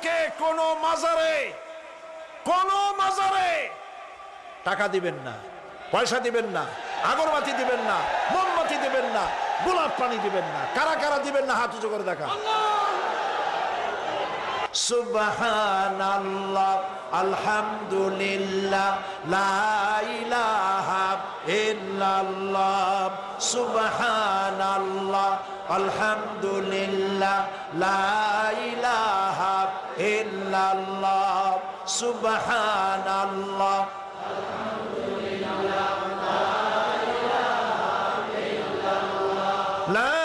থেকে কোনো মাজারে টাকা দিবেন না, পয়সা দিবেন না, আগরবাতি দিবেন না, মোমবাতি দিবেন না, গোলাপ পানি দিবেন না। কারা কারা দিবেন না হাত উঁচু করে দেখা। সুবহানাল্লাহ, আলহামদুলিল্লাহ, লা ইলাহা ইল্লাল্লাহ। সুবহানাল্লাহ, আলহামদুলিল্লাহ, লা ইলাহা ইল্লাল্লাহ। সুবহানাল্লাহ, লা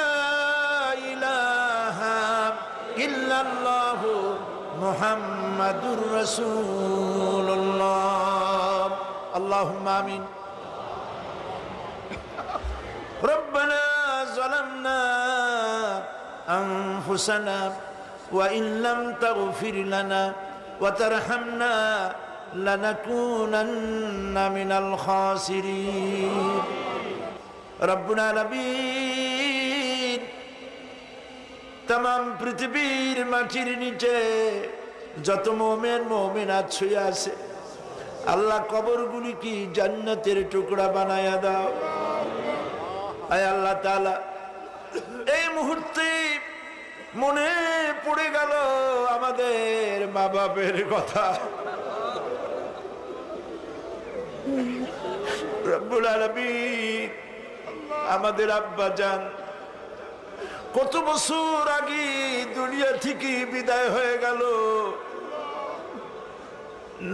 ইলাহা ইল্লাল্লাহ, মুহাম্মাদুর রাসূলুল্লাহ। আল্লাহুম্মা আমিন। রব্বানা যালামনা আনফুসানা ওয়া ইন লাম তাগফির লানা ওয়া তারহামনা লানাকুনান্না মিনাল খাসিরিন। রব্বুল আলামিন, तमाम পৃথিবীর মাটির নিচে যত মুমিন মুমিনাত শুয়ে আছে, আল্লাহ কবরগুলি কি জান্নাতের টুকরা বানায়া দাও। আয় আল্লাহ তাআলা, এই মুহূর্তে মনে পড়ে গেল আমাদের মা বাপের কথা। রব্বুল আলামিন, আমাদের আব্বা জান কত বছর আগে দুনিয়া থেকে বিদায় হয়ে গেল,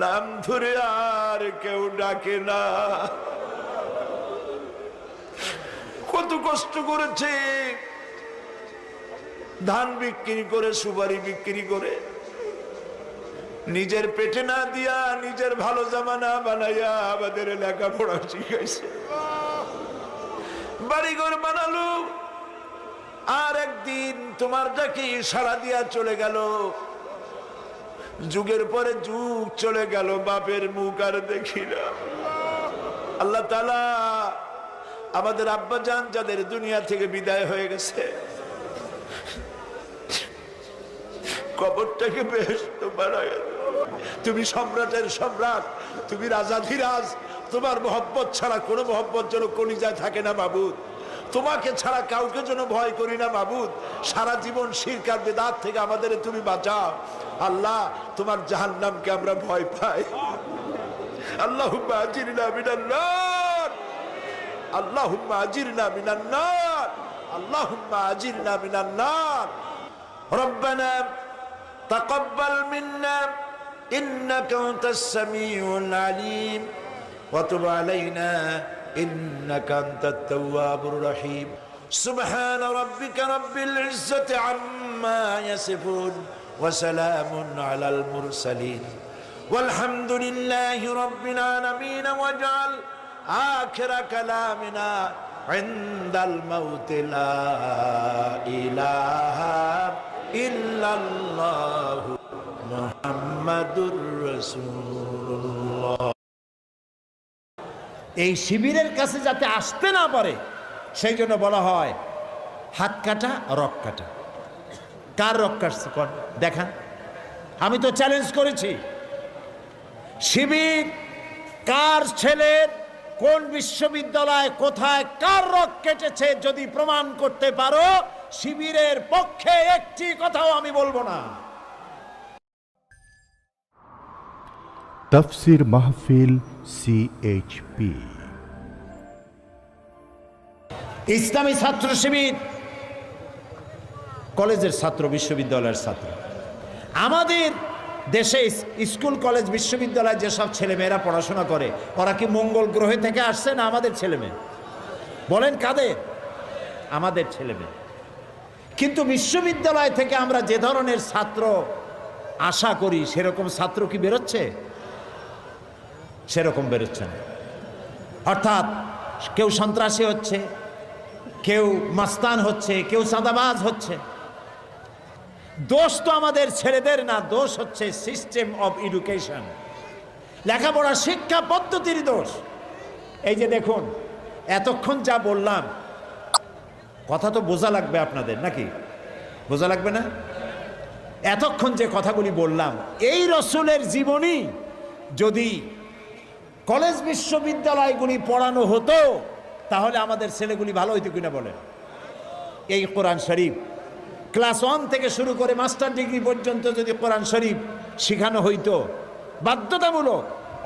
নাম ধরে আর কেউ ডাকে না। কত কষ্ট করেছে, ধান বিক্রি করে, সুপারি বিক্রি করে, নিজের পেটে না দিয়া নিজের ভালো জামা না বানাইয়া আমাদের লেখাপড়া শিখাইছে, বাড়িঘর বানালো। আর একদিন তোমার ডাকে সাড়া দিয়া চলে গেল। যুগের পরে যুগ চলে গেল, বাপের মুখ আর দেখি না। আল্লাহ তাআলা, আমাদের আব্বা জান যাদের দুনিয়া থেকে বিদায় হয়ে গেছে, কবরটাকে বেহেশত বানায়া দাও। তুমি সম্রাটের সম্রাট, তুমি রাজাধিরাজ। তোমার মহব্বত ছাড়া কোনো মহব্বত যেন কলিজায় থাকে না মাবুদ। তোমাকে ছাড়া কাউকে যেন ভয় করি না মাবুদ। সারা জীবন শিরক আর বিদআত থেকে আমাদের তুমি বাঁচাও। আল্লাহ, তোমার জাহান্নামকে আমরা ভয় পাই। আল্লাহুম্মা আজিরনা মিনান নার, আল্লাহুম্মা আজিরনা মিনান নার, আল্লাহুম্মা আজিরনা মিনান নার। রব্বানা তাকাব্বাল মিন্না ইন্নাকা আনতাস সামিউল আলিম ওয়া তুব আলাইনা ইন্নাকা আনতাত তাওয়াবুর রহিম। সুবহান রাব্বিকা রাব্বিল ইজ্জাতি আম্মা ইয়াসিফুন ওয়া সালামুন আলাল মুরসালিন ওয়ালহামদুলিল্লাহি রাব্বিল আলামিন। ওয়াজআল আখিরা কালামিনা ইনদাল মাউত লা ইলাহা ইল্লাল্লাহু মুহাম্মাদুর রাসূলুল্লাহ। এই শিবিরের কাছে যাতে আসতে না পারে সেই জন্য বলা হয় হাত কাটা, রক কাটা। কার রক কাটছে কোন দেখান। আমি তো চ্যালেঞ্জ করেছি, শিবির কার ছেলের কোন বিশ্ববিদ্যালয় কোথায় কার রক কেটেছে যদি প্রমাণ করতে পারো, শিবিরের পক্ষে একটি কথাও আমি বলবো না। তাফসীর মাহফিল CHP ইসলামী ছাত্র শিবির কলেজের ছাত্র, বিশ্ববিদ্যালয়ের ছাত্র। আমাদের দেশে স্কুল কলেজ বিশ্ববিদ্যালয়ে যেসব ছেলেমেয়েরা পড়াশোনা করে, ওরা কি মঙ্গল গ্রহে থেকে আসছে না আমাদের ছেলেমেয়ে? বলেন কাদের? আমাদের ছেলেমেয়ে। কিন্তু বিশ্ববিদ্যালয় থেকে আমরা যে ধরনের ছাত্র আশা করি সেরকম ছাত্র কি বেরোচ্ছে? সেরকম বেরোচ্ছে না। অর্থাৎ কেউ সন্ত্রাসী হচ্ছে, কেউ মাস্তান হচ্ছে, কেউ চাঁদাবাজ হচ্ছে। দোষ তো আমাদের ছেলেদের না, দোষ হচ্ছে সিস্টেম অফ এডুকেশন, লেখাপড়া শিক্ষা পদ্ধতির দোষ। এই যে দেখুন, এতক্ষণ যা বললাম, কথা তো বোঝা লাগবে আপনাদের নাকি? বোঝা লাগবে না? এতক্ষণ যে কথাগুলি বললাম, এই রসুলের জীবনী যদি কলেজ বিশ্ববিদ্যালয়গুলি পড়ানো হতো তাহলে আমাদের ছেলেগুলি ভালো হইতো কিনা বলেন? এই কোরআন শরীফ ক্লাস 1 থেকে শুরু করে মাস্টার ডিগ্রি পর্যন্ত যদি কোরআন শরীফ শেখানো হইতো, বাধ্যতামূলক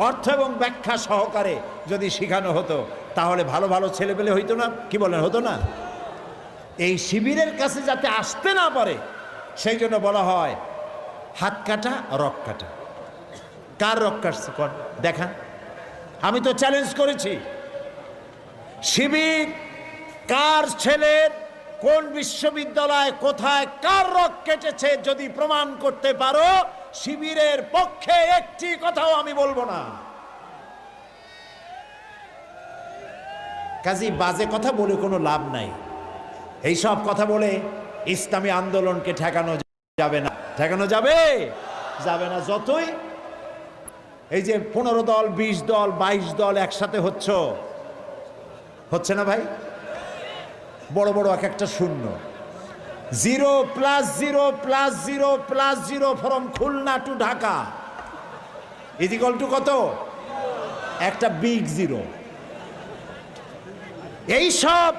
অর্থ এবং ব্যাখ্যা সহকারে যদি শেখানো হতো, তাহলে ভালো ভালো ছেলেপেলে হইতো না? কি বলেন, হতো না? এই শিবিরের কাছে যাতে আসতে না পারে সেই জন্য বলা হয় হাত কাটা রক কাটা। কার রক কাটছে দেখান। আমি তো চ্যালেঞ্জ করেছি, শিবির কার ছেলের কোন বিশ্ববিদ্যালয় কোথায় কার রক কেটেছে যদি প্রমাণ করতে পারো, শিবিরের পক্ষে একটি কথাও আমি বলবো না। কাজী বাজে কথা বলে কোনো লাভ নাই। এই সব কথা বলে ইসলামী আন্দোলনকে ঠেকানো যাবে না। ঠেকানো যাবে না। যতই এই যে 15 দল 20 দল 22 দল একসাথে হচ্ছে না ভাই, বড় বড় এক একটা শূন্য, 0 + 0 + 0 + 0 from Khulna to Dhaka is equal to কত? একটা বিগ জিরো। এই সব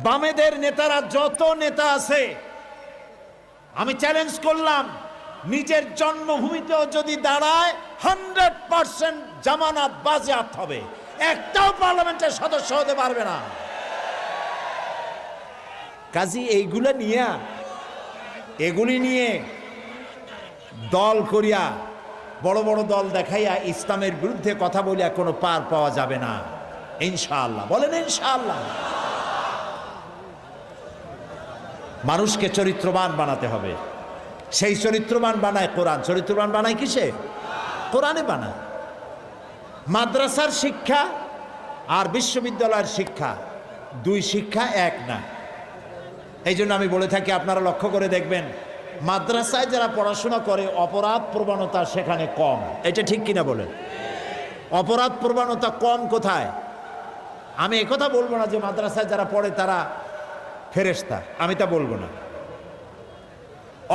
বামেদের নেতারা, যত নেতা আছে, আমি চ্যালেঞ্জ করলাম, নিজের জন্মভূমিতেও যদি দাঁড়ায় 100% জামানত বাজেয়াপ্ত হবে, একটাও পার্লামেন্টের সদস্য হতে পারবে না। কাজী এগুলি নিয়ে দল করিয়া, বড় বড় দল দেখাইয়া ইসলামের বিরুদ্ধে কথা বলিয়া কোনো পার পাওয়া যাবে না ইনশাআল্লাহ। বলেন ইনশাআল্লাহ। মানুষকে চরিত্রবান বানাতে হবে। সেই চরিত্রবান বানায় কোরআন। চরিত্রবান বানায় কিসে? কোরআনে বানায়। মাদ্রাসার শিক্ষা আর বিশ্ববিদ্যালয়ের শিক্ষা, দুই শিক্ষা এক না। এই জন্য আমি বলে থাকি, আপনারা লক্ষ্য করে দেখবেন, মাদ্রাসায় যারা পড়াশোনা করে অপরাধ প্রবণতা সেখানে কম। এটা ঠিক কিনা বলেন? অপরাধ প্রবণতা কম কোথায়? আমি একথা বলবো না যে মাদ্রাসায় যারা পড়ে তারা ফেরেশতা, আমি তা বলবো না।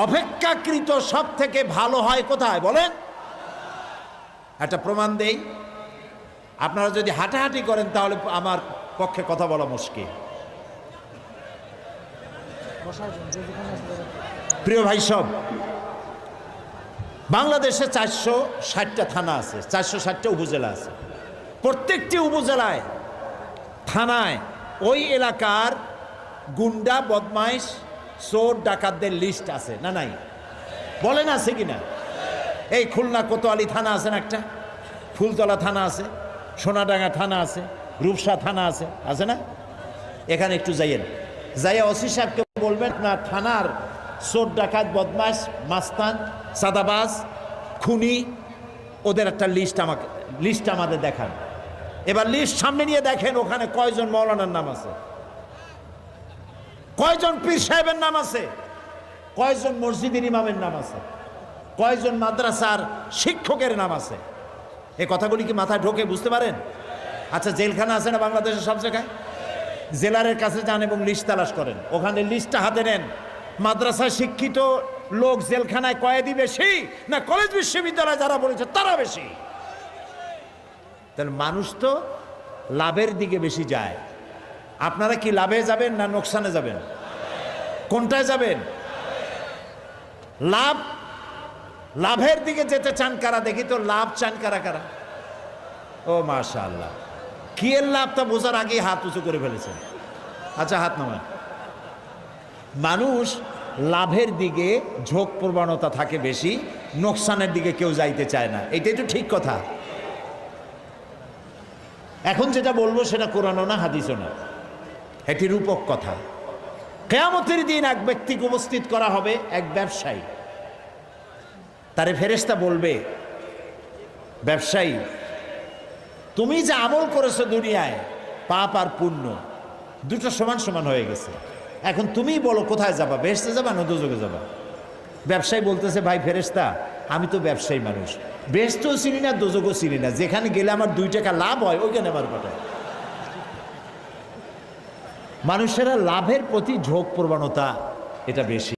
অপেক্ষাকৃত সব থেকে ভালো হয় কোথায় বলেন? একটা প্রমাণ দেই। আপনারা যদি হাঁটাহাঁটি করেন তাহলে আমার পক্ষে কথা বলা মুশকিল। প্রিয় ভাই সব, বাংলাদেশে 460টা থানা আছে, 460টা উপজেলা আছে। প্রত্যেকটি উপজেলায় থানায় ওই এলাকার গুন্ডা বদমাইশ চোর ডাকাতদের লিস্ট আছে না নাই? বলেন আছে কিনা? এই খুলনা কোতোয়ালি থানা আছে না একটা, ফুলতলা থানা আছে, সোনাডাঙ্গা থানা আছে, রূপসা থানা আছে না? এখানে একটু যাইয়া ওসি সাহেবকে বলবেন না থানার চোর ডাকাত বদমাইশ মাস্তান সাদাবাজ খুনি ওদের একটা লিস্ট আমাদের দেখান। এবার লিস্ট সামনে নিয়ে দেখেন ওখানে কয়জন মৌলানার নাম আছে, কয়জন পীর সাহেবের নাম আছে, কয়জন মসজিদের ইমামের নাম আছে, কয়জন মাদ্রাসার শিক্ষকের নাম আছে। এই কথাগুলি কি মাথায় ঢোকে? বুঝতে পারেন? আচ্ছা, জেলখানা আছে না বাংলাদেশের সব জায়গায়? জেলারের কাছে যান এবং লিস্ট তালাশ করেন, ওখানে লিস্টটা হাতে নেন। মাদ্রাসায় শিক্ষিত লোক জেলখানায় কয়েদি বেশি না কলেজ বিশ্ববিদ্যালয়ে যারা বলেছে তারা বেশি? তাহলে মানুষ তো লাভের দিকে বেশি যায়। আপনারা কি লাভে যাবেন না নোকসানে যাবেন? কোনটায় যাবেন? লাভের দিকে যেতে চান কারা? দেখি তো লাভ চান কারা কারা? ও মাশাআল্লাহ, কি এর লাভটা বোঝার আগে হাত উঁচু করে ফেলেছেন। আচ্ছা, হাত নামান। মানুষ লাভের দিকে ঝোঁক প্রবণতা থাকে বেশি, নোকসানের দিকে কেউ যাইতে চায় না। এটাই তো ঠিক কথা। এখন যেটা বলবো সেটা কোরআনও না হাদিসও না, এটি রূপক কথা। কিয়ামতের দিন এক ব্যক্তিকে উপস্থিত করা হবে, এক ব্যবসায়ী। তারে ফেরেশতা বলবে, ব্যবসায়ী তুমি যে আমল করেছো দুনিয়ায়, পাপ আর পুণ্য দুটো সমান সমান হয়ে গেছে, এখন তুমিই বলো কোথায় যাবা, বেহেশতে যাবা না দোজখে যাবা? ব্যবসায়ী বলতেছে, ভাই ফেরেশতা আমি তো ব্যবসায়ী মানুষ, বেহেশতেও চিনি না দোজখও চিনি না, যেখানে গেলে আমার 2 টাকা লাভ হয় ওইখানে আমার পাঠায়। মানুষেরা লাভের প্রতি ঝোঁক প্রবণতা এটা বেশি।